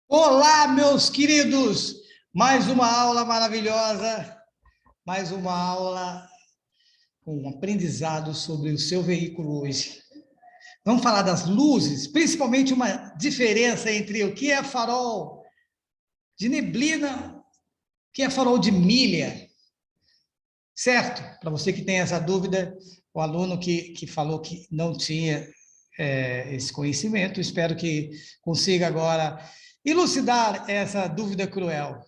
Olá, meus queridos! Mais uma aula maravilhosa, mais uma aula com um aprendizado sobre o seu veículo hoje. Vamos falar das luzes, principalmente uma diferença entre o que é farol de neblina, o que é farol de milha, certo? Para você que tem essa dúvida, o aluno que falou que não tinha esse conhecimento, espero que consiga agora elucidar essa dúvida cruel.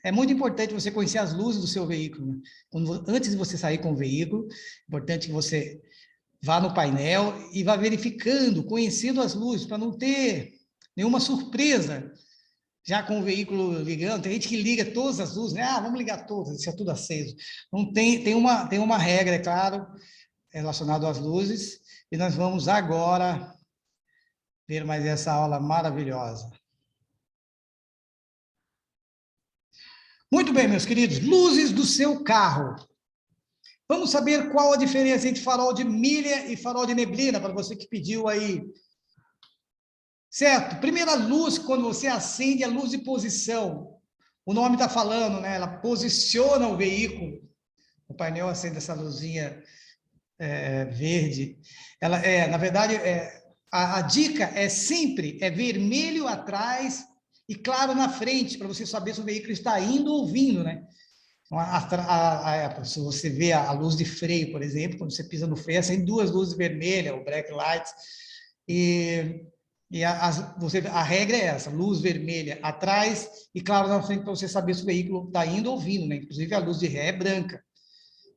É muito importante você conhecer as luzes do seu veículo, né? Antes de você sair com o veículo, é importante que você vá no painel e vá verificando, conhecendo as luzes, para não ter nenhuma surpresa já com o veículo ligando. Tem gente que liga todas as luzes, né? Ah, vamos ligar todas, deixa tudo aceso. Não tem uma regra, é claro, relacionada às luzes, e nós vamos agora ver mais essa aula maravilhosa. Muito bem, meus queridos, luzes do seu carro. Vamos saber qual a diferença entre farol de milha e farol de neblina, para você que pediu aí. Certo? Primeira luz, quando você acende, é a luz de posição. O nome está falando, né? Ela posiciona o veículo. O painel acende essa luzinha verde. Ela na verdade, a dica é sempre vermelho atrás e claro na frente, para você saber se o veículo está indo ou vindo, né? Se você vê a luz de freio, por exemplo, quando você pisa no freio, acende duas luzes vermelhas, o brake lights, a regra é essa, luz vermelha atrás e claro na frente, para você saber se o veículo está indo ou vindo, né? Inclusive a luz de ré é branca.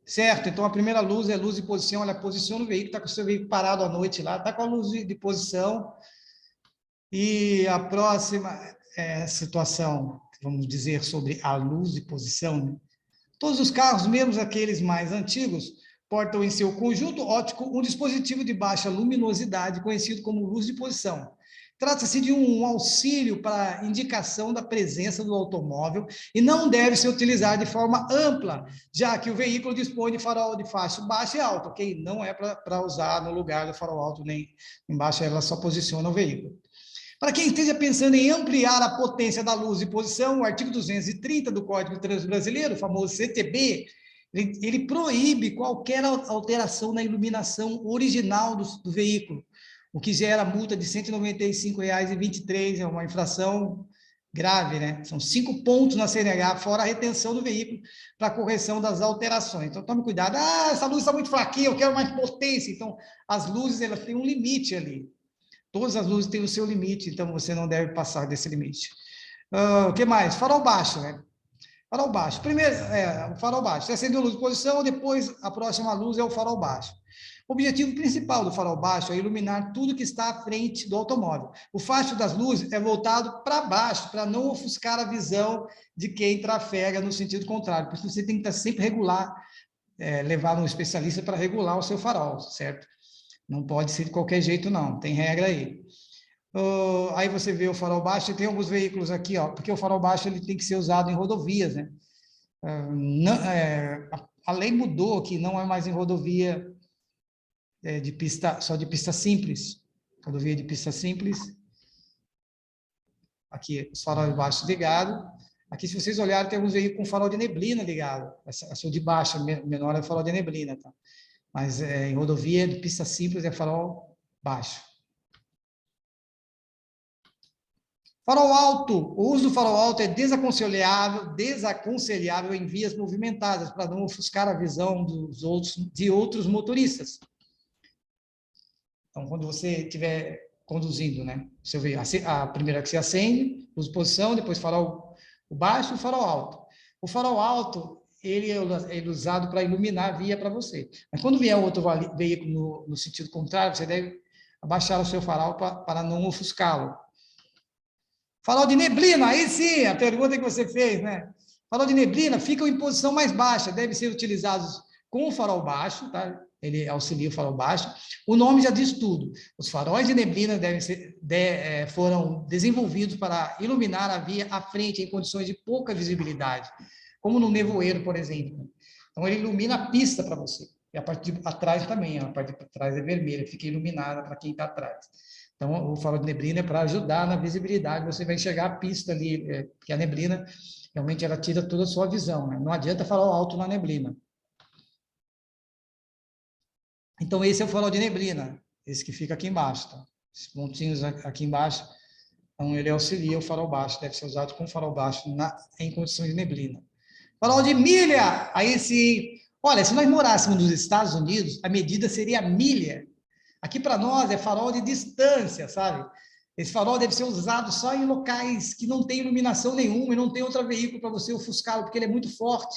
Certo? Então, a primeira luz é a luz de posição, ela posiciona o veículo, está com o seu veículo parado à noite lá, está com a luz de posição. E a próxima situação, vamos dizer, sobre a luz de posição, né? Todos os carros, mesmo aqueles mais antigos, portam em seu conjunto óptico um dispositivo de baixa luminosidade, conhecido como luz de posição. Trata-se de um auxílio para indicação da presença do automóvel e não deve ser utilizado de forma ampla, já que o veículo dispõe de farol de faixa baixa e alta, ok? Não é para usar no lugar do farol alto nem embaixo, ela só posiciona o veículo. Para quem esteja pensando em ampliar a potência da luz de posição, o artigo 230 do Código de Trânsito Brasileiro, o famoso CTB, ele proíbe qualquer alteração na iluminação original do veículo, o que gera multa de R$ 195,23, é uma infração grave, né? São 5 pontos na CNH, fora a retenção do veículo para correção das alterações. Então, tome cuidado. Ah, essa luz está muito fraquinha, eu quero mais potência. Então, as luzes, elas têm um limite ali. Todas as luzes têm o seu limite, então você não deve passar desse limite. O que mais? Farol baixo, né? Farol baixo. Primeiro, o farol baixo. Você acendeu a luz de posição, depois a próxima luz é o farol baixo. O objetivo principal do farol baixo é iluminar tudo que está à frente do automóvel. O facho das luzes é voltado para baixo, para não ofuscar a visão de quem trafega no sentido contrário. Por isso você tem que estar sempre regular, levar um especialista para regular o seu farol, certo? Não pode ser de qualquer jeito, não. Tem regra aí. Aí você vê o farol baixo, e tem alguns veículos aqui, ó, porque o farol baixo ele tem que ser usado em rodovias, né? A lei mudou que não é mais em rodovia de pista, só de pista simples. Rodovia de pista simples. Aqui, os faróis baixos ligados. Aqui, se vocês olharem, tem alguns veículos com farol de neblina ligado. Essa de baixo, menor, é o farol de neblina, tá? Mas em rodovia de pista simples é farol baixo. Farol alto. O uso do farol alto é desaconselhável em vias movimentadas, para não ofuscar a visão de outros motoristas. Então, quando você estiver conduzindo, né? Você vê a primeira que você acende, luz de posição, depois farol baixo e farol alto. O farol alto, ele é usado para iluminar a via para você. Mas quando vier outro veículo no sentido contrário, você deve abaixar o seu farol para não ofuscá-lo. Farol de neblina, aí sim, a pergunta que você fez, né? Farol de neblina ficam em posição mais baixa, devem ser utilizados com o farol baixo, tá? Ele auxilia o farol baixo. O nome já diz tudo. Os faróis de neblina foram desenvolvidos para iluminar a via à frente em condições de pouca visibilidade, como no nevoeiro, por exemplo. Então, ele ilumina a pista para você. E a parte de atrás também, a parte de trás é vermelha, fica iluminada para quem está atrás. Então, o farol de neblina é para ajudar na visibilidade, você vai enxergar a pista ali, porque a neblina, realmente, ela tira toda a sua visão, né? Não adianta farol alto na neblina. Então, esse é o farol de neblina, esse que fica aqui embaixo, tá? Esses pontinhos aqui embaixo, então ele auxilia o farol baixo, deve ser usado com farol baixo em condições de neblina. Farol de milha, aí sim, olha, se nós morássemos nos Estados Unidos, a medida seria milha. Aqui para nós é farol de distância, sabe? Esse farol deve ser usado só em locais que não tem iluminação nenhuma e não tem outro veículo para você ofuscá-lo, porque ele é muito forte.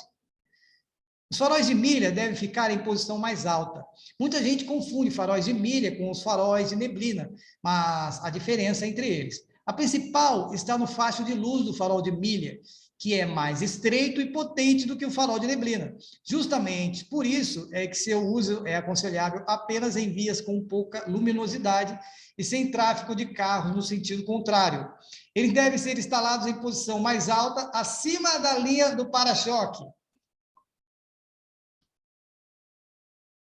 Os faróis de milha devem ficar em posição mais alta. Muita gente confunde faróis de milha com os faróis de neblina, mas a diferença é entre eles. A principal está no facho de luz do farol de milha, que é mais estreito e potente do que o farol de neblina. Justamente por isso é que seu uso é aconselhável apenas em vias com pouca luminosidade e sem tráfego de carros no sentido contrário. Eles devem ser instalados em posição mais alta, acima da linha do para-choque.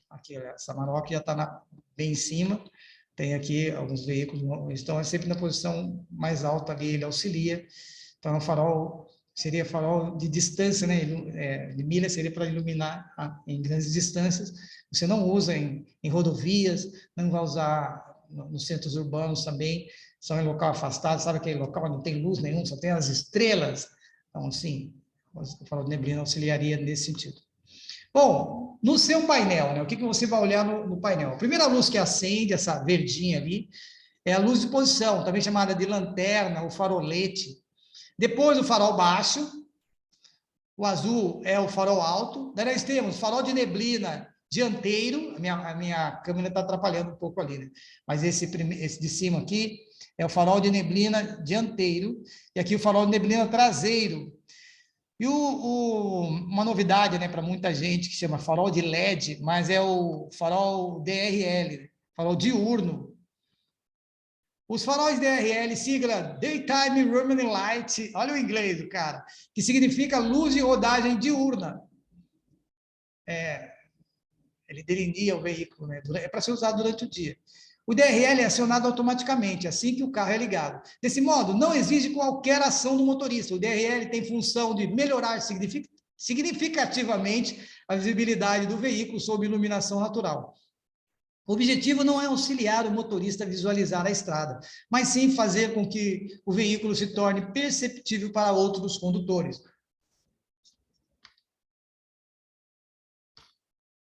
Aqui, essa manoca já está bem em cima, tem aqui alguns veículos, então é sempre na posição mais alta ali, ele auxilia. Então, o farol seria farol de distância, né? De milha seria para iluminar em grandes distâncias. Você não usa em rodovias, não vai usar nos centros urbanos também, são em local afastado, sabe aquele local onde não tem luz nenhuma, só tem as estrelas. Então, sim, o farol de neblina auxiliaria nesse sentido. Bom, no seu painel, né, o que você vai olhar no painel? A primeira luz que acende, essa verdinha ali, é a luz de posição, também chamada de lanterna ou farolete. Depois o farol baixo, o azul é o farol alto. Daí nós temos farol de neblina dianteiro, a minha câmera está atrapalhando um pouco ali, né? Mas esse de cima aqui é o farol de neblina dianteiro, e aqui o farol de neblina traseiro. E uma novidade, né, para muita gente, que chama farol de LED, mas é o farol DRL, farol diurno. Os faróis DRL, sigla Daytime Running Light, olha o inglês do cara, que significa luz de rodagem diurna. Ele delineia o veículo, né? É para ser usado durante o dia. O DRL é acionado automaticamente, assim que o carro é ligado. Desse modo, não exige qualquer ação do motorista. O DRL tem função de melhorar significativamente a visibilidade do veículo sob iluminação natural. O objetivo não é auxiliar o motorista a visualizar a estrada, mas sim fazer com que o veículo se torne perceptível para outros condutores.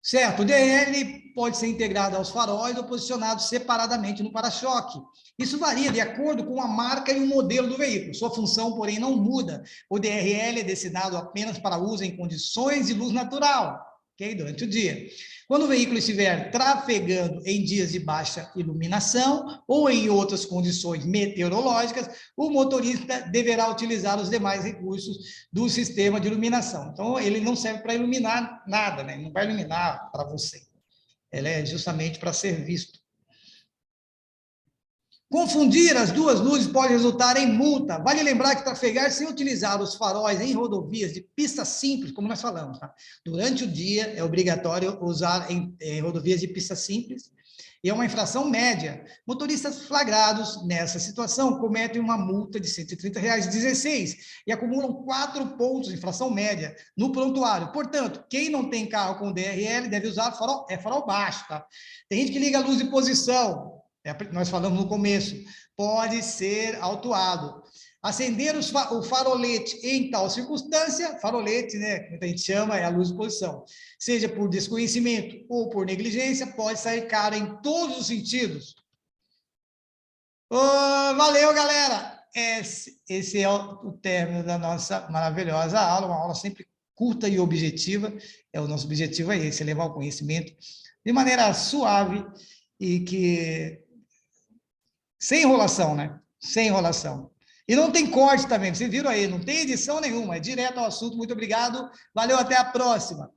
Certo, o DRL pode ser integrado aos faróis ou posicionado separadamente no para-choque. Isso varia de acordo com a marca e o modelo do veículo. Sua função, porém, não muda. O DRL é destinado apenas para uso em condições de luz natural, okay? Durante o dia. Quando o veículo estiver trafegando em dias de baixa iluminação ou em outras condições meteorológicas, o motorista deverá utilizar os demais recursos do sistema de iluminação. Então, ele não serve para iluminar nada, né? Ele não vai iluminar para você. Ela é justamente para ser visto. Confundir as duas luzes pode resultar em multa. Vale lembrar que trafegar sem utilizar os faróis em rodovias de pista simples, como nós falamos, tá? Durante o dia é obrigatório usar em rodovias de pista simples, e é uma infração média. Motoristas flagrados nessa situação cometem uma multa de R$ 130,16 e acumulam 4 pontos de infração média no prontuário. Portanto, quem não tem carro com DRL deve usar farol baixo, tá? Tem gente que liga a luz de posição, nós falamos no começo, pode ser autuado. Acender o farolete em tal circunstância, farolete, né, que a gente chama, é a luz de posição, seja por desconhecimento ou por negligência, pode sair caro em todos os sentidos. Valeu, galera! Esse é o término da nossa maravilhosa aula, uma aula sempre curta e objetiva. O nosso objetivo é esse, levar o conhecimento de maneira suave e que... sem enrolação, né? Sem enrolação. E não tem corte também, vocês viram aí, não tem edição nenhuma, é direto ao assunto. Muito obrigado, valeu, até a próxima.